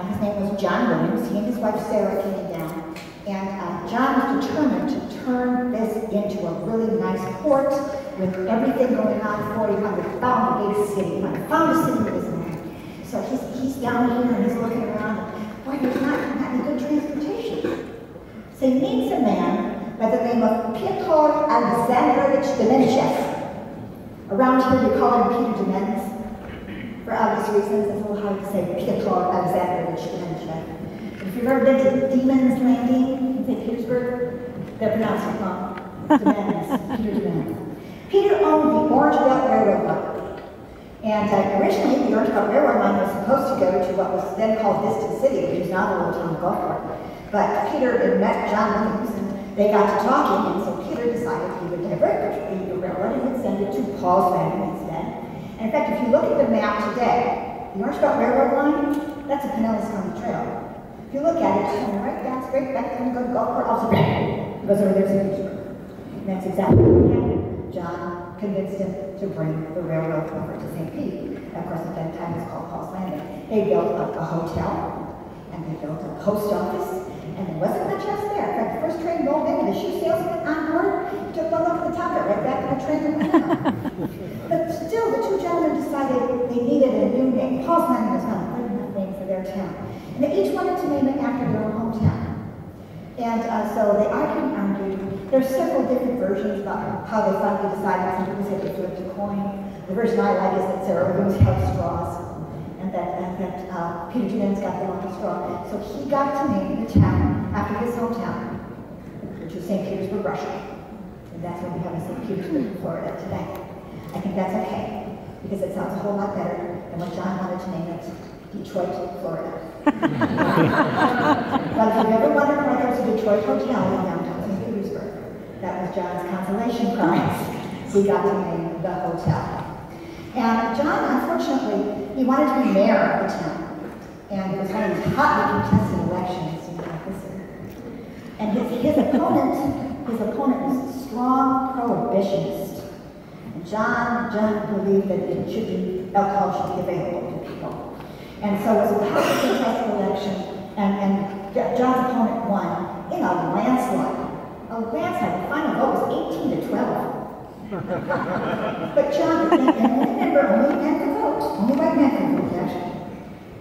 His name was John Williams. He and his wife Sarah came down, and John was determined to turn this into a really nice port with everything going on for him. He found a big city. He found a city with his name. So he's down here and he's looking around. And, boy, there's not any good transportation. So he meets a man by the name of Piotr Alexandrovich Demenchev. Around here, we call him Peter Demens. For obvious reasons, it's a little hard to say Piotr Alexandrovich Demenchev. But if you've ever been to Demon's Landing in St. Petersburg, they're pronounced it wrong. Demens, Peter Demens. Peter owned the Orange Belt Railroad line. And originally, the Orange Belt Railroad line was supposed to go to what was then called Distant City, which is now the little town of Gulfport. But Peter had met John Williams, and they got to talking, and so Peter decided he would divert the railroad and would send it to Paul's Landing instead. And in fact, if you look at the map today, the Orange Belt Railroad line, that's a Pinellas County trail. If you look at it, it's coming right down, straight back, and go to Gulfport, also goes over there to Petersburg. And that's exactly what happened. John convinced him to bring the railroad over to St. Pete. Of course, at that time, it was called Paul's Landing. They built a hotel, and they built a post office, and there wasn't much else there. In fact, the first train rolled in, and the shoe salesman on board took one look at the top of it, right back to the train and went on. But still, the two gentlemen decided they needed a new name. Paul's Landing was not a good enough name for their town. And they each wanted to name it after their own hometown. And so they argued and argued. There's several different versions about how they finally decided. Some people say they flipped a coin. The version I like is that Sarah Williams held straws, and that Peter Demens got the lucky straw. So he got to name the town after his hometown, which was St. Petersburg, Russia. And that's what we have in St. Petersburg, Florida today. I think that's okay, because it sounds a whole lot better than what John wanted to name it, Detroit, Florida. But if you've ever wondered why there's a Detroit hotel in downtown St. Petersburg, that was John's consolation prize. He got to name the hotel. And John, unfortunately, he wanted to be mayor of the town. And it was one of these hotly contested elections, you know, like this. And his opponent was a strong prohibitionist. And John believed that alcohol should be available to people. And so it was a hotly contested election, and John's opponent won in a landslide. A landslide. The final vote was 18 to 12. But John, and remember, only men could vote. Only white men could vote, actually.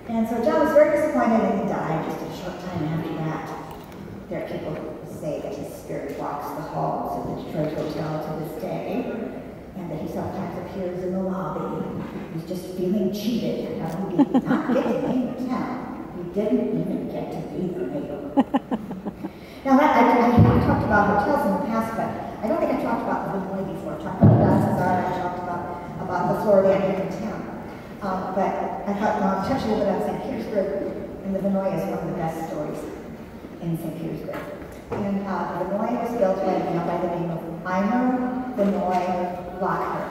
And so John was very disappointed, and he died just a short time after that. There are people who say that his spirit walks the halls of the Detroit Hotel to this day, and that he sometimes appears in the lobby. He's just feeling cheated. Now, he did not get to name the town. He didn't even get to be the mayor. Now, I have talked about hotels in the past, but I don't think I talked about the Illinois before. I talked about Cesar, I talked about the Floridian town. But I thought, I'll touch a little bit on St. Petersburg, and the Vinoy is one of the best stories in St. Petersburg. And the Vinoy was built by the name of Eimer Vinoy Lockher.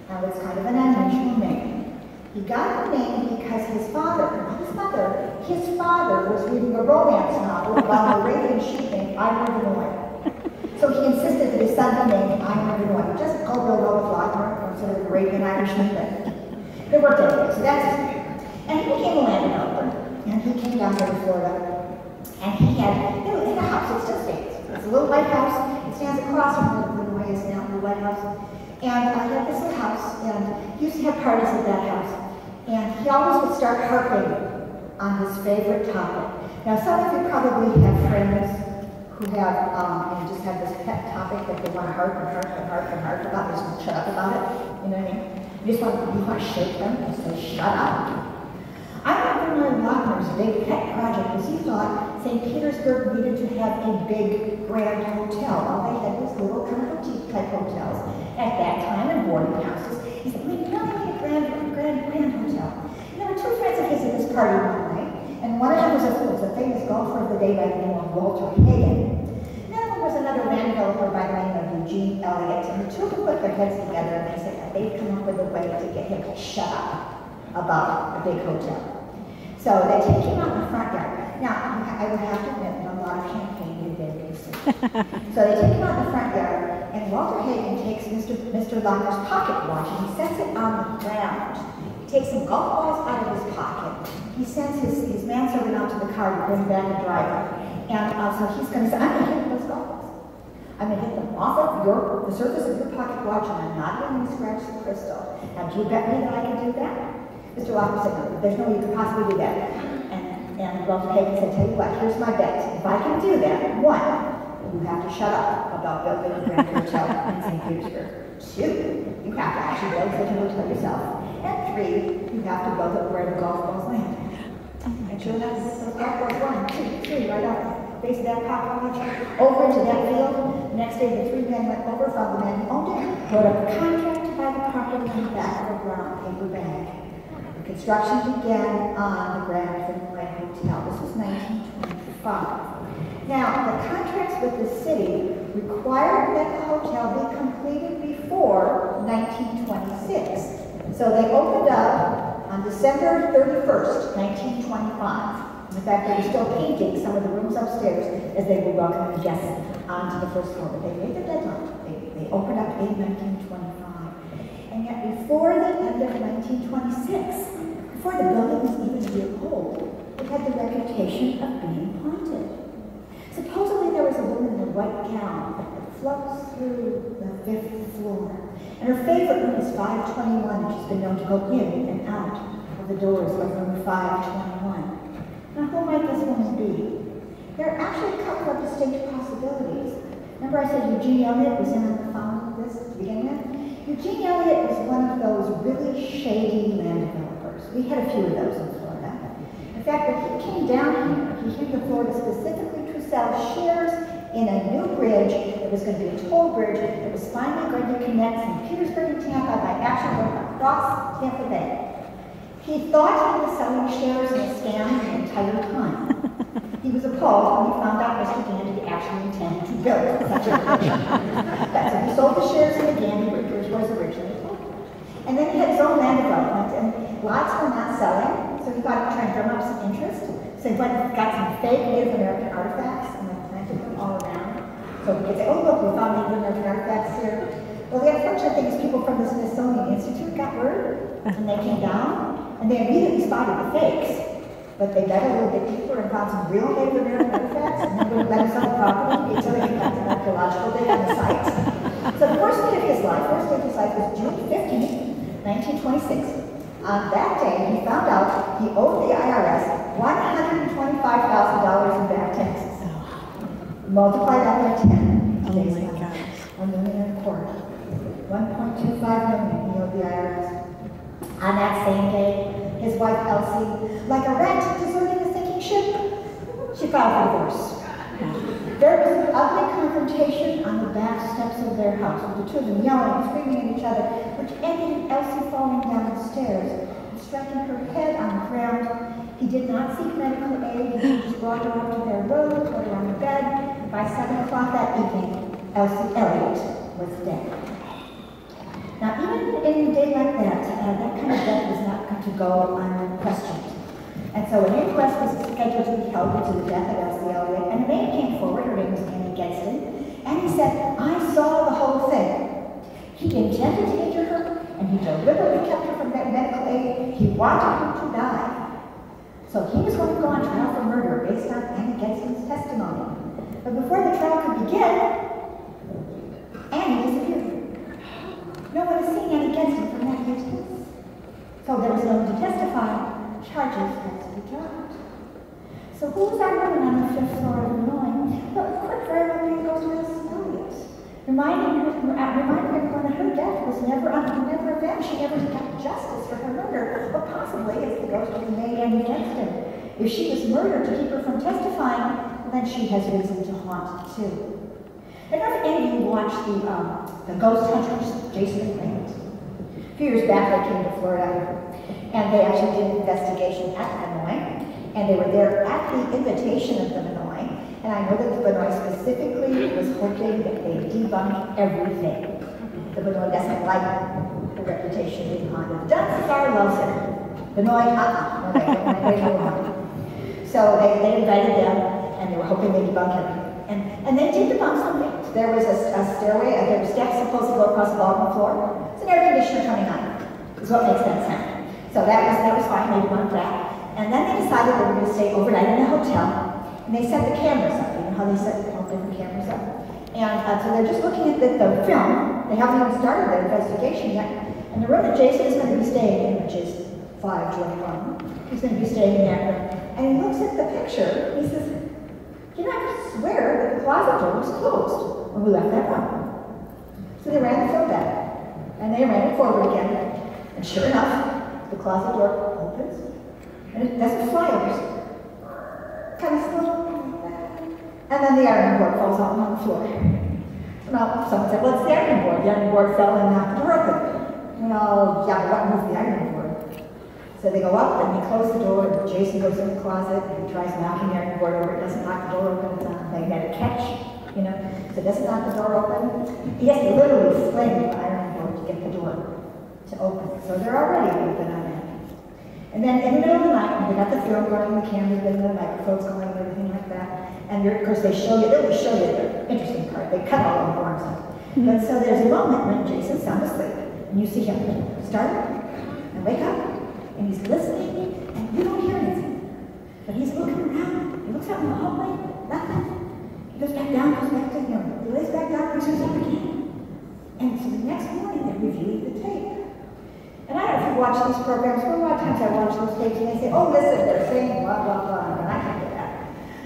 Now, it's kind of an unusual name. He got the name because his father was reading a romance novel about a Arabian sheep named Eimer Vinoy. So he insisted that his son be named Eimer Vinoy. Just called real well with Lockher, or sort of Arabian Irishman, but it worked anyway, so that's his name. And he became a land developer, and he came down here to Florida, and he had a house. It still stands. It's a little white house. It stands across from where the Vinoy is now, the White House. And he had this little house, and he used to have parties at that house. And he always would start harping on his favorite topic. Now, some of you probably have friends who have, just have this pet topic that they want to harp about, just won't shut up about it. You know what I mean? You want to shake them and say, shut up. I remember Lockner's big pet project was he thought St. Petersburg needed to have a big, grand hotel. All they had was little kind of boutique-type hotels at that time and boarding houses. He said, we really need a grand hotel. And there were two friends of his at this party one night, and one of them was a famous golfer of the day by the name of Walter Hagen. And the other one was another land developer by the name of Eugene Elliott, and the two of them put their heads together and they said that they'd come up with a way to get him to shut up about a big hotel. So they take him out in the front yard. Now, I would have to admit that a lot of champagne did very good. So they take him out in the front yard, and Walter Hagen takes Mr. Lockner's pocket watch and he sets it on the ground. He takes some golf balls out of his pocket. He sends his manservant out to the car to bring back a driver. And so he's going to say, I'm going to hit those golf balls. I'm going to hit them off of the surface of your pocket watch, and I'm not going to scratch the crystal. Now, do you bet me that I can do that? Mr. Walker said, no, there's no way you could possibly do that. And Walter Hagen said, tell you what, here's my bet. If I can do that, 1, you have to shut up about building a Grand Hotel in St. Petersburg. 2, you have to actually build such a hotel yourself. And 3, you have to build it where the golf balls land. And sure enough, those golf balls 1, 2, 3, right up the face of that pocket watch, over into that field. The next day, the 3 men went over, found the man who owned it, wrote up a contract to buy the property in the back of a brown paper bag. Construction began on the Grand Hotel. This was 1925. Now, the contracts with the city required that the hotel be completed before 1926. So they opened up on December 31st, 1925. In fact, they were still painting some of the rooms upstairs as they were welcoming guests onto the first floor. But they made the deadline. They opened up in 1925. And yet before the end of 1926, before the building was even a year old, it had the reputation of being haunted. Supposedly there was a woman in a white gown that floats through the 5th floor. And her favorite room is 521, and she's been known to go in and out of the doors of room 521. Now, who might this woman be? There are actually a couple of distinct possibilities. Remember I said Eugene Elliott was in on the phone with this to begin with? Eugene Elliott was one of those really shady land developers. We had a few of those in Florida. In fact, when he came down here, he came to Florida specifically to sell shares in a new bridge that was going to be a toll bridge that was finally going to connect St. Petersburg and Tampa by actually going across Tampa Bay. He thought he was selling shares in a scam the entire time. He was appalled when he found out Mr. Gandy actually intended to build such a bridge. That's it. He sold the shares in the Gandy bridge, which was originally a toll bridge. And then he had his own land development, and lots were not selling, so he thought he'd try and drum up some interest. So he went and got some fake Native American artifacts and then planted them all around. So he could say, oh look, we found Native American artifacts here. Well, the unfortunate thing is people from the Smithsonian Institute got word, and they came down, and they immediately spotted the fakes. But they dug a little bit deeper and found some real Native American artifacts, and then wouldn't let us on the property until they conducted an archaeological dig on the site. So the first day of his life was June 15th, 1926. On that day, he found out he owed the IRS $125,000 in back taxes. Multiply that by 10. Oh my gosh. $1.25 million. $1.25 million he owed the IRS. On that same day, his wife Elsie, like a rat deserting a sinking ship, she filed for divorce. There was an ugly confrontation on the back steps of their house, with the two of them yelling and screaming at each other, which ended in Elsie falling down the stairs and striking her head on the ground. He did not seek medical aid. He just brought her up to their room, put her on the bed, and by 7 o'clock that evening, Elsie Elliott was dead. Now, even in a day like that, that kind of death was not going to go unquestioned. And so an inquest was scheduled to be held into the death of Elsie Elliott, and a man came forward, her name was Annie Gedston, and he said, I saw the whole thing. He intended to injure her, and he deliberately kept her from medical aid. He wanted her to die. So he was going to go on trial for murder based on Annie Gedston's testimony. But before the trial could begin, Annie disappeared. No one has seen Annie Gedston from that distance. So there was no one to testify. Charges had to be dropped. So who was our woman on the 5th floor of Illinois? Well, it could very well be the ghost of Elsie Elliott, reminding everyone that her death was never avenged. She never got justice for her murder, or possibly it's the ghost of the maid Annie Gedston. If she was murdered to keep her from testifying, well, then she has reason to haunt too. I don't know if any of you watched the Ghost Hunters, Jason and Raymond. A few years back, they came to Florida, and they actually did an investigation at Illinois, and they were there at the invitation of the Illinois, and I know that the Illinois specifically was hoping that they debunk everything. The Illinois doesn't like the reputation being haunted. Dunstar loves it. Illinois, no, they don't want anybody to know about it. So they invited them, and they were hoping they'd debunk everything. And they did debunk some things. There was a stairway, there were steps supposed to go across the ballroom floor. It's an air conditioner coming on, is what makes that sound. So So that was fine, they wanted that. And then they decided they were going to stay overnight in the hotel, and they set the cameras up. You know how they set all different cameras up? And so they're just looking at the film. They haven't even started their investigation yet. And the room that Jason is going to be staying in, which is 521, he's going to be staying in that room. And he looks at the picture, and he says, you know, I could swear that the closet door was closed when we left that room. So they ran the film back, and they ran it forward again. And sure enough, the closet door opens, and it doesn't fly over. Kind of slow, and then the ironing board falls out on the floor. Now, someone said, well, it's the ironing board. The ironing board fell and knocked the door open. Well, yeah, but what moved the ironing board? So they go up and they close the door, and Jason goes in the closet and he tries knocking the ironing board over. It doesn't knock the door open. It's on a magnetic catch, you know, so it doesn't knock the door open. He has to literally fling the ironing board to get the door to open. So they're already open on that. And then in the middle of the night, when they got the film going, the cameras going, the microphones going, and everything like that, and of course they always show you the interesting part. They cut all the arms out. But so there's a moment when Jason's sound asleep, and you see him start and wake up, and he's listening, and you don't hear anything. But he's looking around, he looks out in the hallway, nothing. He goes back down, goes back to, you know, he lays back down, goes up again. And so the next morning, they're reviewing the tape. And I don't know if you watch these programs, but a lot of times I watch those tapes and they say, oh, listen, they're saying blah, blah, blah, and I can't get that.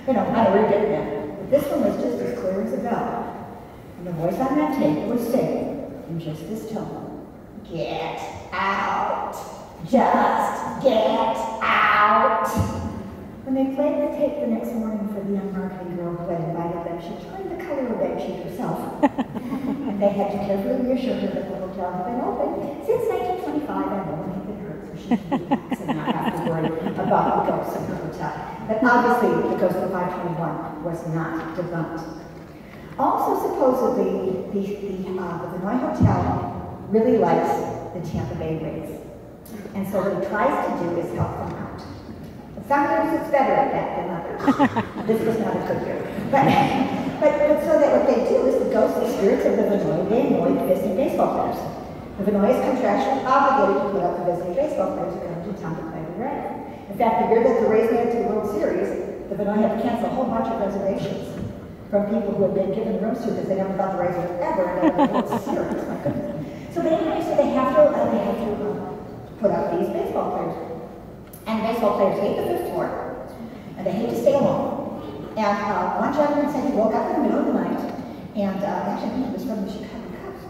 You know, I don't really get that. But this one was just as clear as a bell. And the voice on that tape was saying, in just this tone, get out. Just get out. When they played the tape the next morning for the young marketing girl who had invited them, she turned the color of that sheet herself. And they had to carefully reassure her that the hotel had been open since 1925 and no one had been hurt, so she could relax and not have to worry about the ghosts in her hotel. But obviously, the ghost of 521 was not debunked. Also, supposedly, the Vinoy Hotel really likes the Tampa Bay Rays. And so what he tries to do is help them out. But sometimes it's better at that than others. This was not a good year. But so that what they do is the ghosts, the spirits of the Vinoy, they annoy the visiting baseball players. The Vinoy is contractually obligated to put up the visiting baseball players who come to town to play the Rays. In fact, the year that the Rays made it to the World Series, the Vinoy had to cancel a whole bunch of reservations from people who had been given rooms to because they never thought the Rays would ever end up in the World Series. My goodness. So they have to put up these baseball players. And baseball players hate the fifth floor, and they hate to stay alone. And one gentleman said he woke up in the middle of the night, and actually he was from the Chicago Cubs.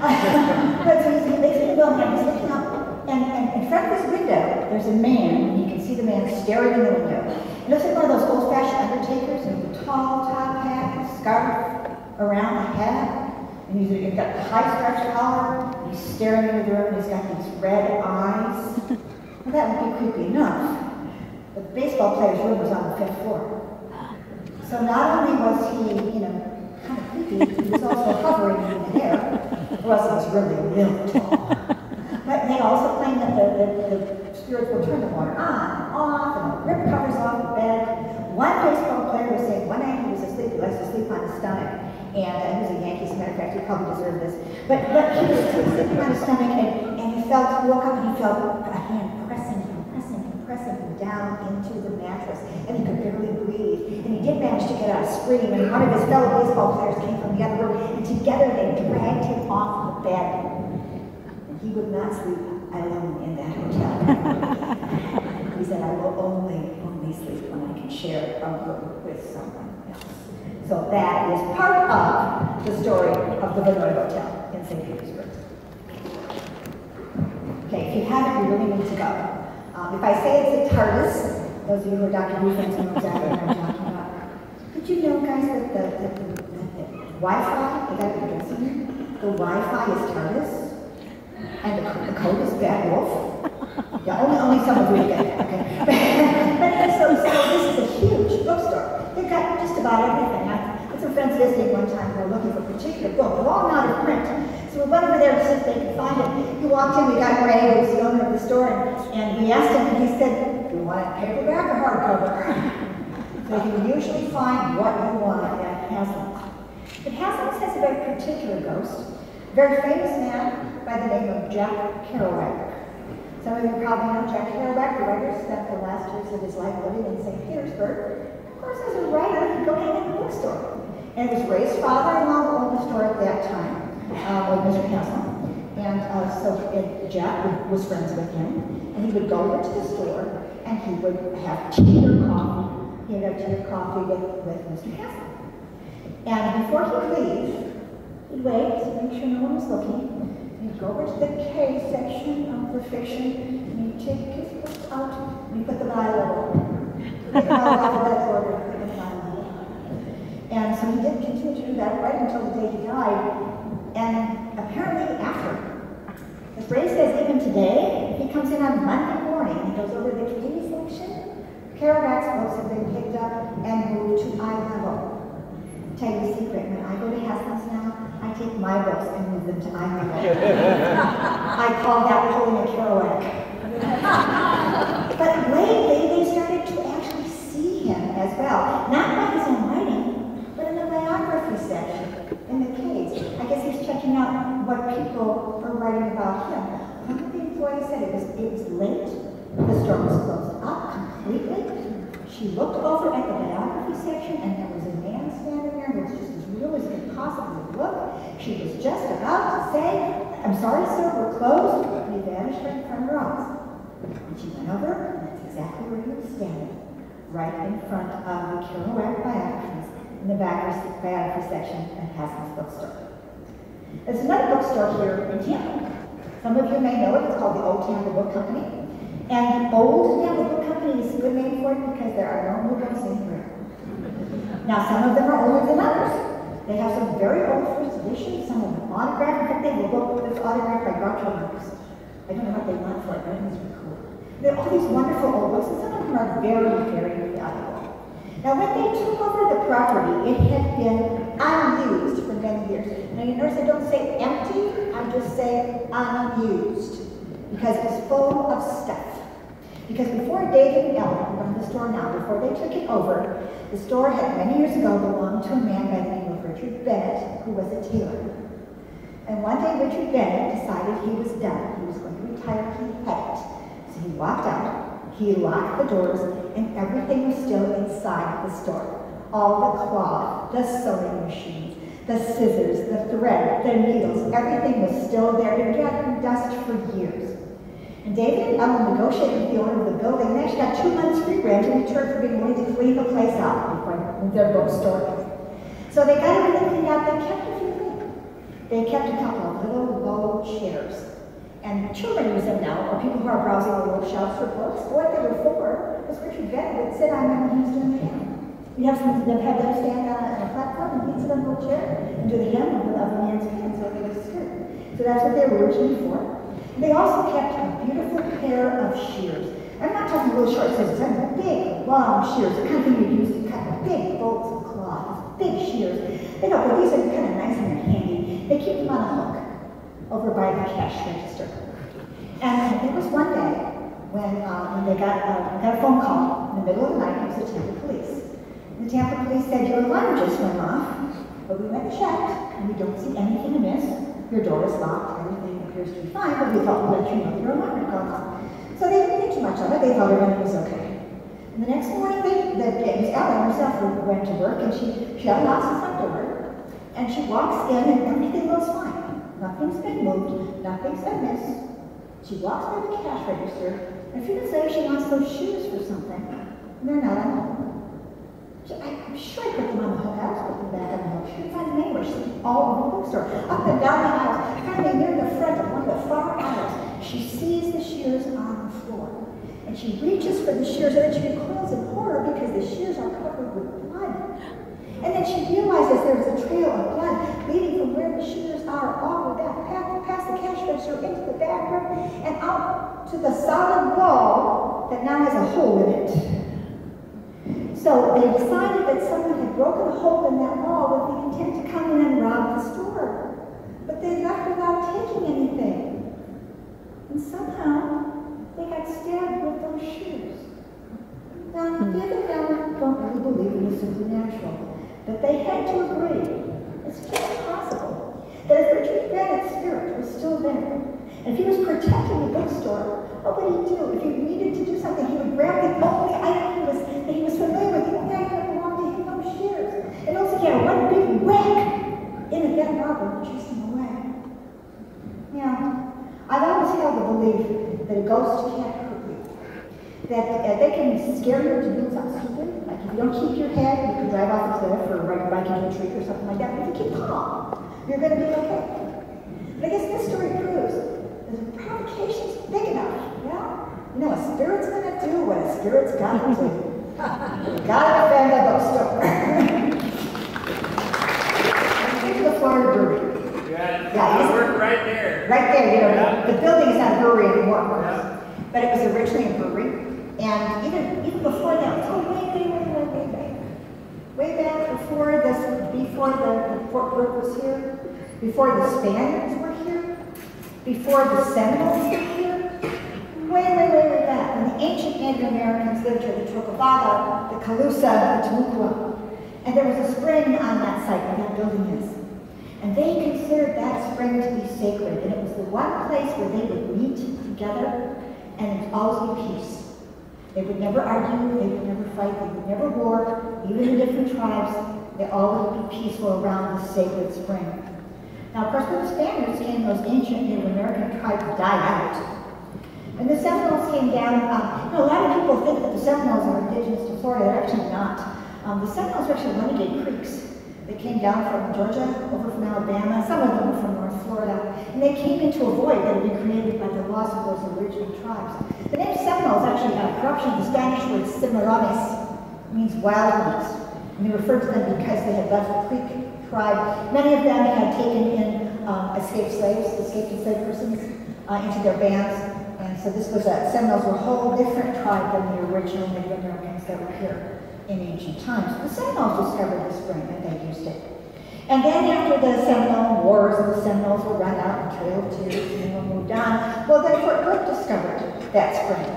But so he's in the building, and he's looking up, and in front of his window, there's a man, and you can see the man staring in the window. It looks like one of those old-fashioned undertakers, with a tall top hat, and a scarf around the head. And he's got the high starched collar, he's staring into the room, and he's got these red eyes. Well, that would be creepy enough. But the baseball player's room was on the 5th floor. So not only was he, you know, kind of creepy, he was also hovering in the air. Or else he was really, really tall. But they also claim that the spirits will turn the water on and off, and rip covers off the bed. One baseball player was saying one night he was asleep, he likes to sleep on his stomach. And he was a Yankee, as a matter of fact, he probably deserved this. But he was sleeping on his stomach, and he woke up and he felt a hand pressing him down into the mattress. And he could barely breathe. And he did manage to get out a scream, and one of his fellow baseball players came from the other room, and together they dragged him off the bed. And he would not sleep alone in that hotel. He said, I will only sleep when I can share a room with someone else. So that is part of the story of the Vinoy Hotel in St. Petersburg. Okay, if you haven't, you really need to go. If I say it's a TARDIS, those of you who are Dr. Who fans know exactly what I'm talking about. Did you know, guys, that the Wi-Fi, they got it addressing you? The Wi-Fi is TARDIS, and the code is Bad Wolf. Yeah, only some of you get it, okay? But so this is a huge bookstore. They've got just about everything. I had some friends visiting one time who were looking for a particular book. They're all not in print. So we went over there to see if they could find it. He walked in, we got Ray, who was the owner of the store, and we asked him, and he said, do you want it paperback or hardcover? So you can usually find what you want at Haslam's. But Haslam's has a very particular ghost, a very famous man by the name of Jack Kerouac. So Some of you probably know Jack Kerouac, the writer, spent the last years of his life living in St. Petersburg. Of course, as a writer, he'd go hang in the bookstore. And it was Ray's father-in-law who owned the store at that time, Mr. Castle. And so Jack was friends with him. And he would go over to the store, and he would have tea or coffee. He would have tea or coffee with Mr. Castle. And before he'd leave, he'd wait to make sure no one was looking. He'd go over to the K section of the fiction, and he'd take his books out, and he'd put the Bible in alphabetical order, and put the Bible. And so he did continue to do that right until the day he died. And apparently after, as Ray says, even today, if he comes in on Monday morning, he goes over to the K section, Kerouac's books have been picked up and moved to eye level. Tell you a secret, when I go to Haslam's now, I take my books and move them to eye level. I call that pulling a Kerouac. But lately, they started to actually see him as well. Not by his own writing, but in the biography section, in the case. I guess he's checking out what people are writing about him. One of the employees said it was late, the store was closed up completely. She looked over at the biography section, and there was a man standing there who was just as real as he could possibly look. She was just about to say, "I'm sorry, sir, we're closed," and he vanished right in front of her eyes. And she went over, and that's exactly where he was standing, right in front of the Kerouac biographies in the biography section at Haslam's bookstore. There's another bookstore here in Tampa. Some of you may know it. It's called the Old Tampa Book Company. And the Old Tampa Book Company is a good name for it because there are no new books in here. Now, some of them are older than others. They have some very old first editions, some of them autographed. In fact, they have a book that's autographed by Groucho Marx. I don't know what they want for it, but it's really cool. There are all these wonderful old books, and some of them are very, very valuable. Now, when they took over the property, it had been unused for many years. Now, you notice I don't say empty, I just say unused, because it was full of stuff. Because before David and Ellen, who run the store now, before they took it over, the store had many years ago belonged to a man by the name of Richard Bennett, who was a tailor. And one day Richard Bennett decided he was done. He was going to retire, he had it. So he walked out, he locked the doors, and everything was still inside the store. All the cloth, the sewing machines, the scissors, the thread, the needles, everything was still there. It had gathered dust for years. And David and Ellen negotiated with the owner of the building. They actually got 2 months free rent in return for being willing to clean the place out before their bookstore. So they got everything cleaned out. They kept a few things. They kept a couple of little low chairs. And children use them now, or people who are browsing the little shelves for books. What they were for was Richard Bennett would sit on them when he was doing the hymn. You'd have them stand on a platform and he'd sit on a little chair and do the hymn of a man's pants like it was a skirt. So that's what they were originally for. They also kept a beautiful pair of shears. I'm not talking little short scissors, I'm big, long shears, the kind of thing you use to cut big bolts of cloth, big shears. They don't, but these are kind of nice and they're handy. They keep them on a hook over by the cash register. And there was one day when they got a phone call in the middle of the night. It was the Tampa police. And the Tampa police said, "Your alarm just went off, but we went and checked, and we don't see anything amiss. Your door is locked, everything appears to be fine, but we thought we'd let you know your alarm had gone off." So they didn't think too much of it. They thought everything was okay. And the next morning, Miss Ellen herself went to work, and she unlocks the front door, and she walks in, and everything looks fine. Nothing's been moved, nothing's been missed. She walks by the cash register, and a few minutes later, she wants those shoes for something, and they're not on the hook. I'm sure I put them on the hook. I was putting them back on the hook. She couldn't find them anywhere. She looked all over the bookstore, up and down the aisles, finally near the front of one of the far aisles. She sees the shears on the floor, and she reaches for the shears, and then she recoils in horror because the shears are covered with blood. And then she realizes there's a trail of blood leading from where the shears are all the way back, past the cash register, into the back room, and out to the solid wall that now has a hole in it. So they decided that someone had broken a hole in that wall with the intent to come in and rob the store. But they left without taking anything. And somehow, they got stabbed with those shears. Now, the other Ellen don't really believe in the supernatural, but they had to agree, it's just possible, that if Richard Bennett's spirit was still there, and if he was protecting the bookstore, what would he do? If he needed to do something, he would grab the only item that he was familiar with, the only item that belonged to him, those shears. And also he had one big whack in a dead robber and chased him away. Now, I've always held the belief that a ghost can't hurt you. That they can scare you into doing something stupid. Like if you don't keep your head, you can drive off a cliff or ride your bike into a tree or something like that. But if you keep calm, you're going to be okay. But I guess this story proves that the provocation's big enough. Well, you know, a spirit's going to do what a spirit's got to do. You gotta defend the bookstore. Take the Florida Brewery. Yeah, work right there. Right there, you know, yeah. the building is not a brewery anymore, Yeah. but it was originally a brewery. And even before that, it's way back before the Fort Brooke was here, before the Spaniards were here, before the Seminoles were here, way back. When the ancient Native Americans lived here, the Tocobaga, the Calusa, the Tumuqua, and there was a spring on that site where that building is. And they considered that spring to be sacred, and it was the one place where they would meet together, and it would always be peace. They would never argue, they would never fight, they would never war, even the different tribes, they all would be peaceful around this sacred spring. Now, of course, when the Spaniards came, those ancient Native American tribes died out. When the Seminoles came down, a lot of people think that the Seminoles are indigenous to Florida. They're actually not. The Seminoles are actually renegade Creeks. They came down from Georgia, over from Alabama, some of them were from North Florida, and they came into a void that had been created by the laws of those original tribes. The name Seminoles actually had a corruption of the Spanish word Cimarrones, means wild ones, and they referred to them because they had left the Creek tribe. Many of them had taken in escaped enslaved persons into their bands, and so this was Seminoles were a whole different tribe than the original Native Americans that were here in ancient times. The Seminoles discovered the spring and they used it. And then after the Seminole Wars and the Seminoles were run out and Trail of Tears and they were moved on, well then Fort Brooke discovered that spring.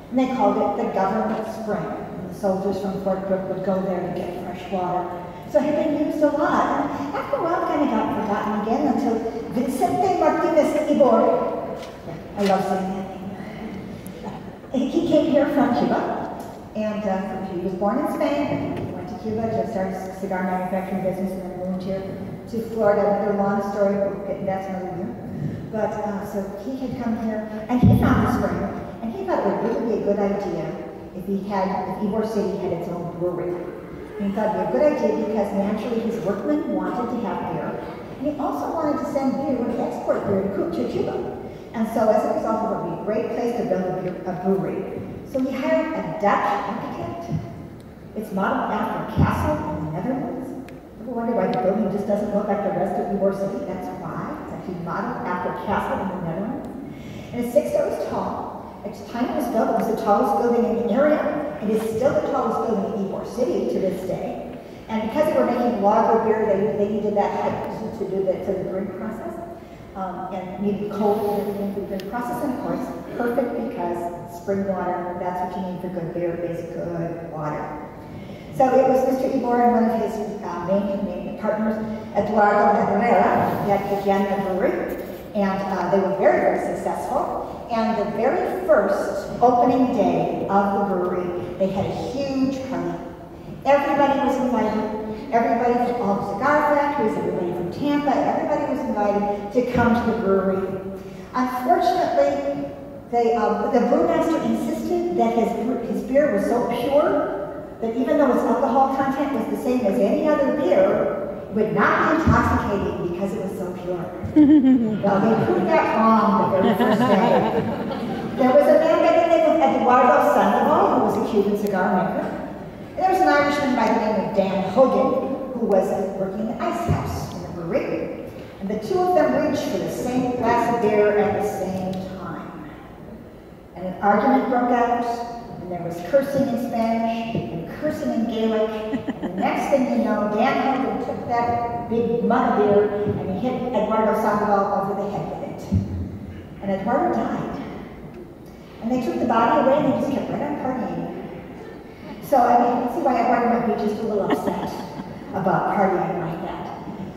And they called it the Government Spring. And the soldiers from Fort Brooke would go there to get fresh water. So it had been used a lot. And after a while it kind of got forgotten again until Vicente Martinez Ibor, I love saying that name. He came here from Cuba. And he was born in Spain, he went to Cuba to start a cigar manufacturing business, and then moved here to Florida. Another long story, but that's another year. But so he had come here, and he found the spring, and he thought it would really be a good idea if Ybor City had its own brewery. And he thought it would be a good idea because naturally his workmen wanted to have beer, and he also wanted to send beer, to export beer to Cuba. And so as a result, it would be a great place to build a brewery. So he hired a Dutch architect. It's modeled after a castle in the Netherlands. Ever wonder why the building just doesn't look like the rest of Ybor City? That's why. It's actually modeled after a castle in the Netherlands. And it's 6 stories tall. At the time it was built, it was the tallest building in the area. It is still the tallest building in Ybor City to this day. And because they were making lager beer, they needed that height to do the brewing process. And needed cold and everything for the brewing process. And of course, perfect because spring water, that's what you need for good beer, is good water. So it was Mr. Ybor and one of his main partners, Eduardo Herrera, that began the brewery. And they were very successful. And the very first opening day of the brewery, they had a huge party. Everybody was invited. Everybody from all the cigar factories, everybody from Tampa, everybody was invited to come to the brewery. Unfortunately, the brewmaster insisted that his beer was so pure that even though its alcohol content was the same as any other beer, it would not be intoxicating because it was so pure. Well, they proved that wrong the very first day. There was a man by the name of Eduardo Sandoval, who was a Cuban cigar maker. And there was an Irishman by the name of Dan Hogan, who was working in the ice house in the brewery. And the two of them reached for the same glass of beer at the same time. And an argument broke out, and there was cursing in Spanish, and cursing in Gaelic, and the next thing you know, Dan Hogan took that big mug of beer, and he hit Eduardo Sandoval over the head with it. And Eduardo died. And they took the body away, and they just kept right on partying. So, I mean, you can see why Eduardo might be just a little upset about partying like that.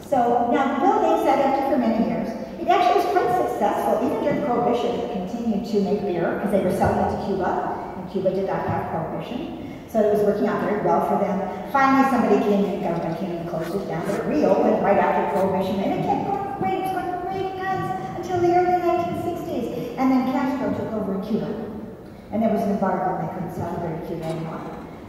So, now the building sat empty for many years. It It actually was quite successful. Even during Prohibition, they continued to make beer because they were selling it to Cuba, and Cuba did not have Prohibition. So it was working out very well for them. Finally, somebody came in, government came in and closed it down, but it reopened right after Prohibition, and it kept going great, it was going great, guys, until the early 1960s. And then Castro took over in Cuba. And there was an embargo, and they couldn't sell beer to Cuba anymore.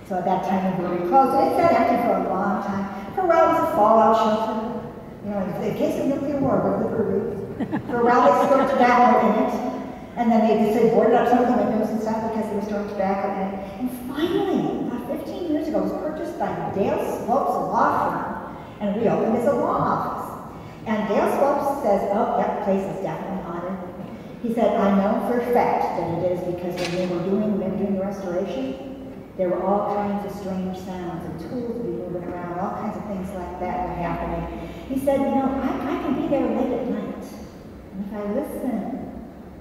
So at that time, the brewery closed, and it sat empty for a long time. For a while, it was a fallout shelter. You know, in case of nuclear war, go to the brewery. For a while, they stored tobacco in it. And then they boarded up some of the windows and stuff because they were storing tobacco in it. And finally, about 15 years ago, it was purchased by Dale Slopes Law Firm and reopened as a law office. And Dale Slopes says, oh, that place is definitely haunted. He said, I know for a fact that it is because when they were doing the restoration, there were all kinds of strange sounds and tools would be moving around, all kinds of things like that were happening. He said, you know, I can be there late at night. And if I listen,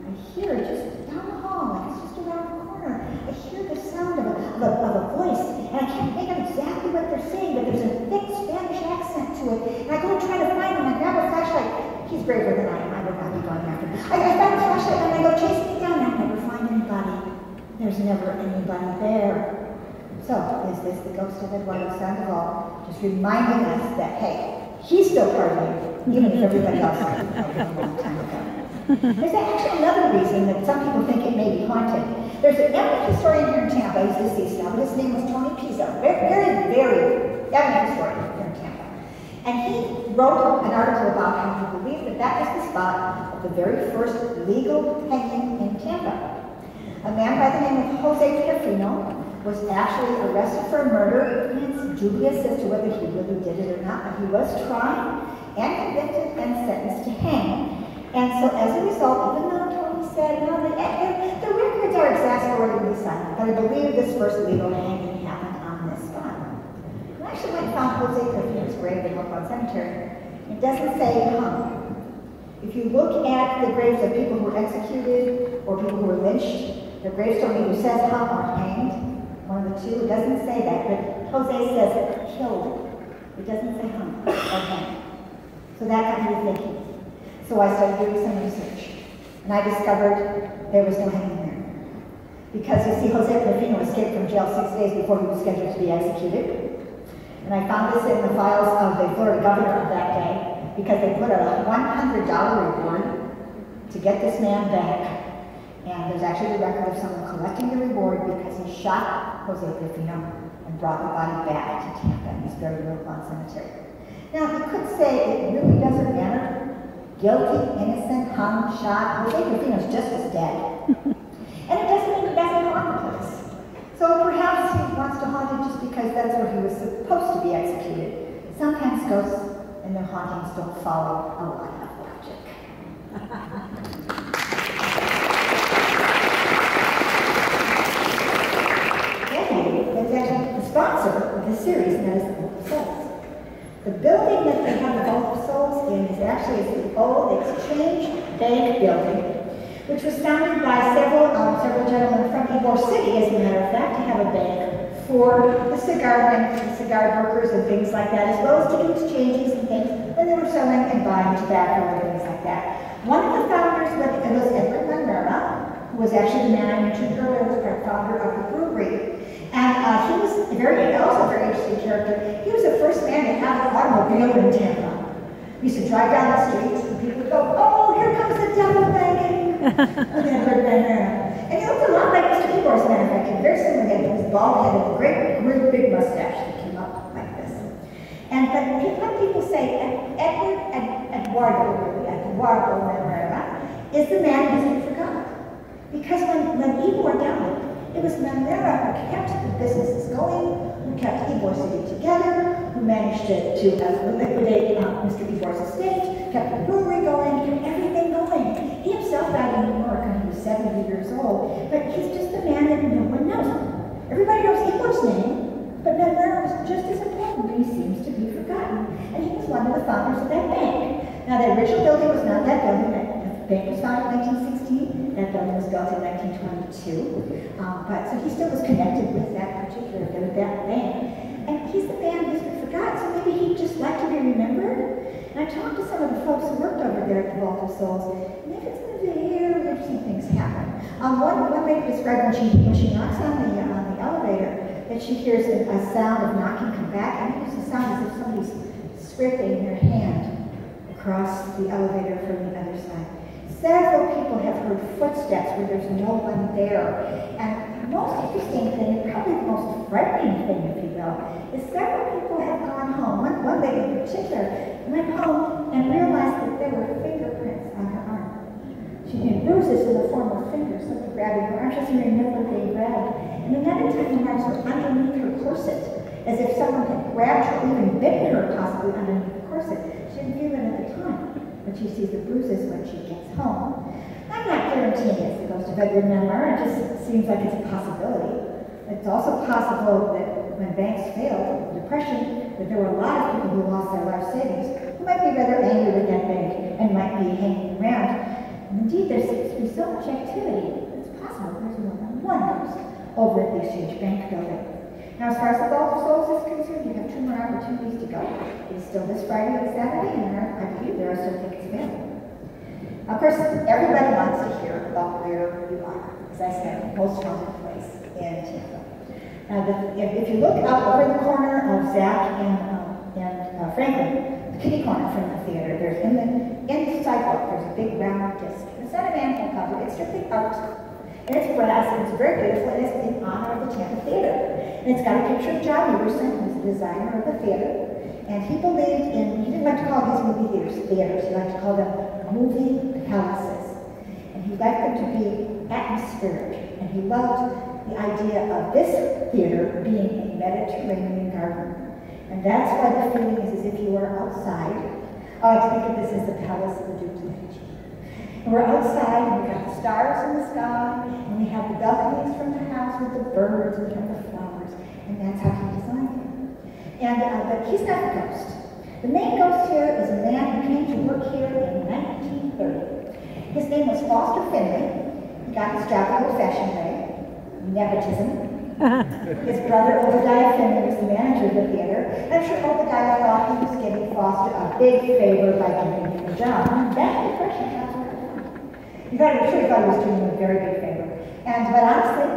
I hear just down the hall, like it's just around the corner. I hear the sound of a voice, and I can't make out exactly what they're saying, but there's a thick Spanish accent to it. And I go and try to find him. I grab a flashlight. He's braver than I am. I would not be going after him. I find a flashlight, and I go chasing it down, and I never find anybody. There's never anybody there. So, is this the ghost of Eduardo Sandoval? Just reminding us that, hey, he's still part of you, even if everybody else died a long time ago. There's actually another reason that some people think it may be haunted. There's an eminent historian here in Tampa, he's deceased now, but his name was Tony Pizzo. Very, very eminent historian here in Tampa. And he wrote an article about how he believed that that was the spot of the very first legal hanging in Tampa. A man by the name of Jose Perfino was actually arrested for a murder. It's dubious as to whether he really did it or not, but he was tried and convicted and sentenced to hang. And so as a result, even though Tony said, no, the records are exasperatingly silent, but I believe this first legal hanging happened on this spot. I actually went and found Jose Perfino's grave in Oakland Cemetery. It doesn't say hung. If you look at the graves of people who were executed or people who were lynched, the gravestone either says hung or hanged. One of the two, it doesn't say that, but Jose says killed. It doesn't say hung or hanged. So that got me thinking. So I started doing some research, and I discovered there was no hanging there. Because you see, Jose Perfino escaped from jail 6 days before he was scheduled to be executed. And I found this in the files of the Florida governor of that day, because they put out a $100 reward to get this man back. And there's actually a record of someone collecting the reward because he shot Jose Perfino and brought the body back to Tampa, and he's buried in Oakland Cemetery. Now, you could say it really doesn't matter. Guilty, innocent, hung, shot, Jose Perfino's just as dead. And it doesn't mean he doesn't haunt the place. So perhaps he wants to haunt it just because that's where he was supposed to be executed. Sometimes ghosts and their hauntings don't follow a line of logic. That's actually the sponsor of this series, and that is the Vault of Souls. The building that they have the Vault of Souls in is actually the old Exchange Bank building, which was founded by several gentlemen from Ybor City, as a matter of fact, to have a bank for the cigar brokers and things like that, as well as to do exchanges and things when they were selling and buying tobacco and things like that. One of the founders was Edward Manera, who was actually the man I mentioned earlier, was the founder of the brewery. And he was also a very interesting character. He was the first man to have an automobile in Tampa. He used to drive down the streets, and people would go, oh, here comes the devil wagon. And he looked a lot like Mr. Ybor, as a matter of fact. Very similar to him. He was bald-headed, a great big mustache that came up like this. And but people say Eduardo Manera is the man who's been forgotten. Because when Ybor died, it was Manera who kept the businesses going, who kept Ybor City together, who managed to liquidate Mr. Ybor's estate, kept the brewery going, kept everything going. He himself died in New York when he was 70 years old, but he's just a man that no one knows. Everybody knows Ybor's name, but Manera was just as important, but he seems to be forgotten. And he was one of the founders of that bank. Now, the original building was not that building. The bank was founded in 1916. That building was built in 1922. So he still was connected with that particular bank. And he's the man who's been forgotten, so maybe he'd just like to be remembered. And I talked to some of the folks who worked over there at the Vault of Souls, and they had some very interesting things happen. One lady described when she knocks on the elevator, that she hears a sound of knocking come back, and it hears a sound as if somebody's scraping their hand across the elevator from the other side. Several people have heard footsteps where there's no one there. And the most interesting thing, and probably the most frightening thing, if you will, is several people have gone home. One lady in particular went home and realized that there were fingerprints on her arm. She had bruises in the form of fingers, something grabbing her arm. She doesn't remember being grabbed. And another time the marks were underneath her corset, as if someone had grabbed her, even bitten her possibly underneath the corset. She didn't feel it at the time, but she sees the bruises when she gets home. I'm not guaranteeing it's the ghost of Edward Menler. It just seems like it's a possibility. It's also possible that when banks failed, the Depression, that there were a lot of people who lost their life savings who might be rather angry with that bank and might be hanging around. And indeed, there seems to be so much activity. It's possible there's more than one ghost over at the Exchange Bank building. Now, as far as the Vault of Souls is concerned, you have 2 more opportunities to go. It's still this Friday and Saturday, and I believe there are still tickets available. Of course, everybody wants to hear about where you are. As I said, most haunted place in Tampa. Now, if you look up over the corner of Zach and Franklin, the kitty corner from the theater, there's in the sidewalk, there's a big round disc. It's not a manhole cover, it's strictly art. And it's brass, and it's very beautiful, and it's in honor of the Tampa Theatre. And it's got a picture of John Everson, who's the designer of the theater. And he believed in, he didn't like to call these movie theaters, he liked to call them movie palaces. And he liked them to be atmospheric. And he loved the idea of this theater being a Mediterranean garden. And that's why the feeling is as if you are outside. I like to think of this as the palace of the Dukes of Hampshire. And we're outside, and we've got the stars in the sky, and we have the balconies from the house with the birds, and we have the flowers, and that's how he designed it. And, but he's not the ghost. The main ghost here is a man who came to work here in 1930. His name was Foster Finley. He got his job the old-fashioned way, nepotism. His brother, Obadiah Finley, was the manager of the theater. I'm sure Obadiah thought he was giving Foster a big favor by giving him a job. And that impression got to I'm sure he thought he was doing him a very big favor. But honestly,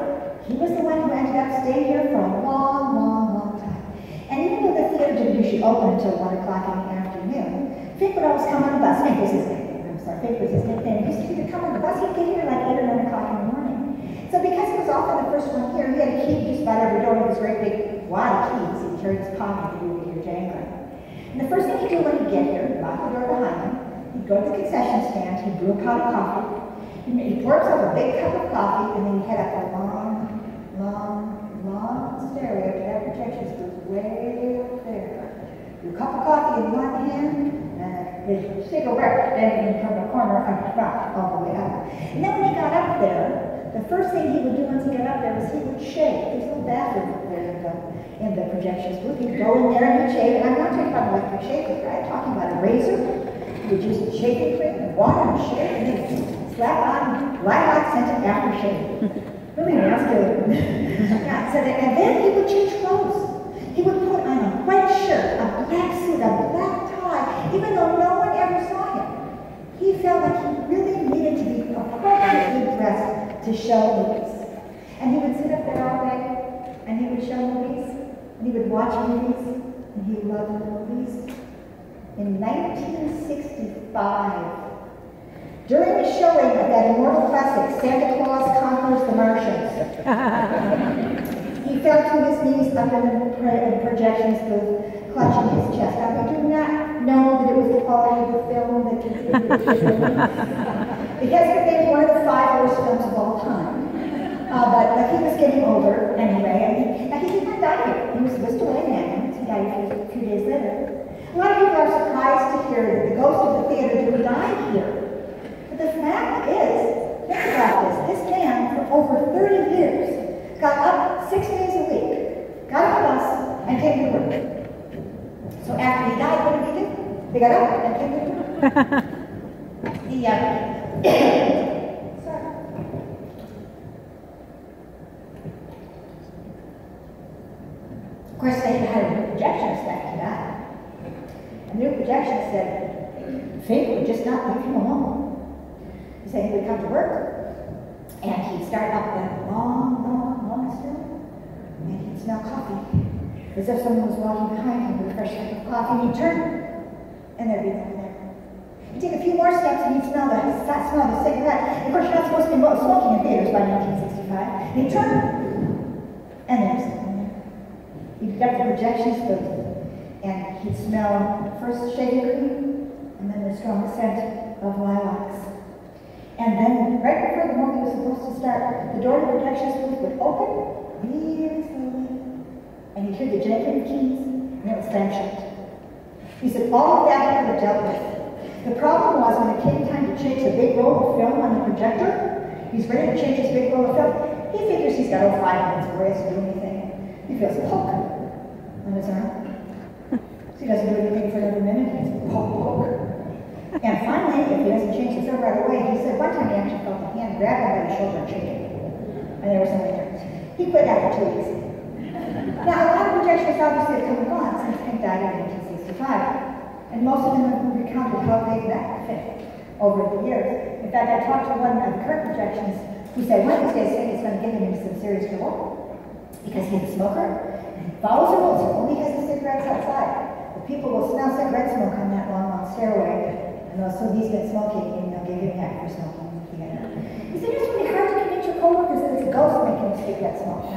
he was the one who ended up staying here for a long, long, long time. And even though the theater didn't usually open until 1 o'clock in the afternoon, Fink would always come on the bus. Fink was his nickname. I'm sorry, Fink was his nickname. He used to come on the bus. He'd get here like 8 or 9 o'clock in the morning. So because he was often the first one here, he had a key just about every door with this great big wad of keys. He carried his pocket and he would hear jangling. And the first thing he'd do when he'd get here, he'd lock the door behind him. He'd go to the concession stand. He'd brew a pot of coffee. He poured himself a big cup of coffee, and then he'd head up a long, long, long stairway to that projection booth way up there. A cup of coffee in one hand, and his cigarette dangling from the corner of the front all the way up. And then when he got up there, the first thing he would do once he got up there was he would shave. There's a little bathroom up there in the projections booth. He'd go in there and he'd shave. And I'm not talking about electric shaving, right? I'm talking about a razor. He would use the shaving cream and water and shave, and then slap on lilac scented aftershave. Really masculine. Yeah, and then he would change clothes. He would put on a white shirt, a black suit, a black tie, even though no one ever saw him. He felt like he really needed to be appropriately dressed to show movies. And he would sit up there all day, and he would show movies, and he would watch movies, and he loved movies. In 1965, during the showing of that immortal classic, Santa Claus Conquers the Martians, he fell to his knees up in the projections booth, clutching his chest. Now, we do not know that it was the quality of the film that contributed to the film. It has been named one of the 5 worst films of all time. But he was getting older anyway, and he did not die here. He was whisked away in ambulance. He died a few days later. A lot of people are surprised to hear that the ghost of the theater didn't die here. But the fact is, think about this, this man for over 30 years got up 6 days a week, got on a bus, and came to work. So after he died, what did he do? He got up and came to work. Of course, they had a new projection set to that. A new projection set fate would just not leave him alone. He said he would come to work, and he'd start up that long, long, long stairway, and he'd smell coffee, as if someone was walking behind him with a fresh cup of coffee, and he'd turn, and there'd be no one there. He'd take a few more steps, and he'd smell the cigarette. Of course, you're not supposed to be smoking in theaters by 1965. He'd turn, and there's no one there. He'd get the projections booth, and he'd smell first shaving cream, and then the strong scent of lilacs. And then, right before the movie was supposed to start, the door to the projections booth would open really slowly, and you'd hear the janking of keys, and it would slam shut. He said all of that he could have dealt with. The problem was when it came time to change the big roll of film on the projector, he's ready to change his big roll of film. He figures he's got 5 minutes before he has to do anything. He feels a poke on his arm. So he doesn't do anything for another minute, he's poke. And finally, if he doesn't change the film right away, he said one time he actually felt a hand grab him by the shoulder and shake him. And there was no returns. He quit after 2 weeks. Now, a lot of projections obviously have come and gone since Pink died in 1965. And most of them have recounted how they've benefited over the years. In fact, I talked to one of the current projections who said one of these days Pink is going to get him into some serious trouble because he's a smoker and he follows the rules. He only has the cigarettes outside. The people will smell cigarette smoke on that long, long stairway. And so he's been smoking, and they'll give him heck for smoking in the theater. He said it's really hard to convince your coworkers that it's a ghost making a cigarette smoke.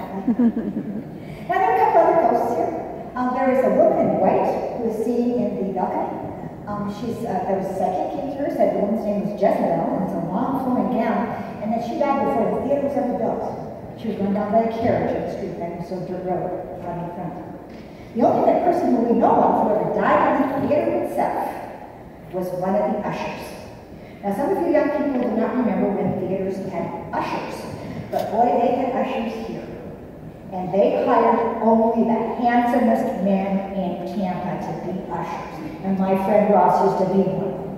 Now, there are a couple other ghosts here. There is a woman in white who is seen in the balcony. There was a psychic came to her, said the woman's name was Jezebel, and it's a long flowing gown, and that she died before the theater was ever built. She was run down by a carriage on the street back in Dirt Road, right in front. The only other person who we know of who ever died in the theater itself was one of the ushers. Now, some of you young people do not remember when theaters had ushers, but boy, they had ushers here. And they hired only the handsomest men in Tampa to be ushers. And my friend Ross used to be one.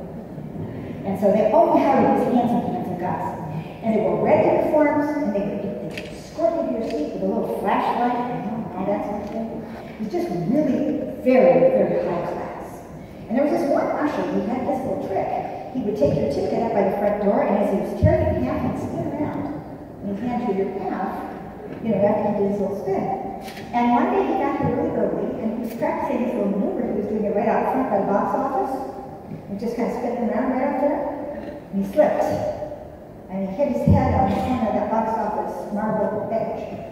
And so they only hired these handsome guys. And they wore red uniforms, and they would escort you to your seat with a little flashlight and all that sort of thing. It was just really very, very high class. And there was this one usher who had this little trick. He would take your ticket up by the front door, and as he was tearing it in half, he'd spin around. And he'd hand you your pass. After he did his little spin. And one day he got here really early, and he was practicing his little maneuver. He was doing it right out front by the box office, and just kind of spinning around right up there. And he slipped, and he hit his head on the corner of that box office marble bench,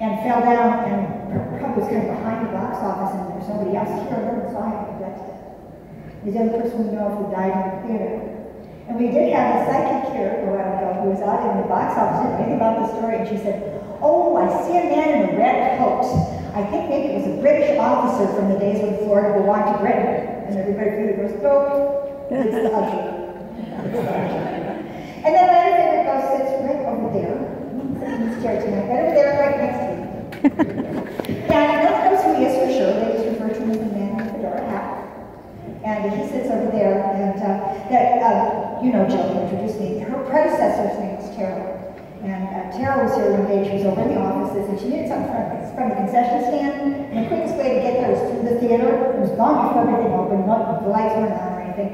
and fell down, and probably was kind of behind the box office, and there was somebody else here and saw him and got dead. He's the only person we know of who died in the theater. And we did have a psychic here a while ago who was out in the box office and reading about the story, and she said, "Oh, I see a man in a red coat. I think maybe it was a British officer from the days when Florida belonged to Britain." And everybody goes, "Oh, it's the usher." And then my other favorite ghost sits right over there. Sitting in this chair tonight, right over there, right next to me. And no one knows who he is for sure. They just refer to him as the man with the fedora hat. And he sits over there, and Jill introduced me. Her predecessor's name was Tara. And Tara was here one day. She was over in the offices, and she needed something from the concession stand. And the quickest way to get there was through the theater. It was long before everything opened. The lights weren't on or anything.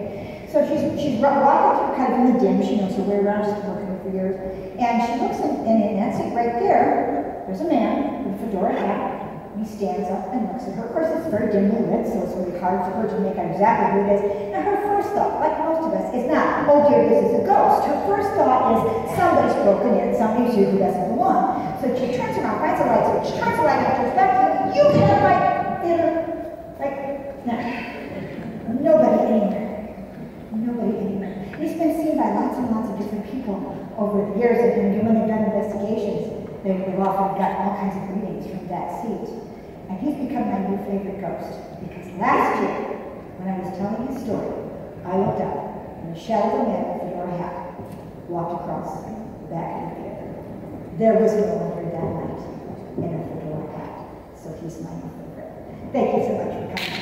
So she's walking through kind of in the dim. She knows her way around. She's been working with for years. And she looks in that seat right there. There's a man with a fedora hat. He stands up and looks at her. Of course, it's very dimly lit, so it's really hard for her to make out exactly who it is. Now, her first thought, like most of us, is not, "Oh dear, this is a ghost." Her first thought is, somebody's broken in, somebody's here who doesn't belong. So she turns around, finds a light switch, turns the light on, turns back to you. You get out of my theater right now. Nobody anywhere. Nobody anywhere. He's been seen by lots and lots of different people over the years, and when they've done investigations, they've often got all kinds of readings from that seat. And he's become my new favorite ghost, because last year, when I was telling his story, I looked up, and the shadow of a man with a fedora hat walked across the back of the theater. There was no one here that night in a fedora hat, so he's my new favorite. Thank you so much for coming.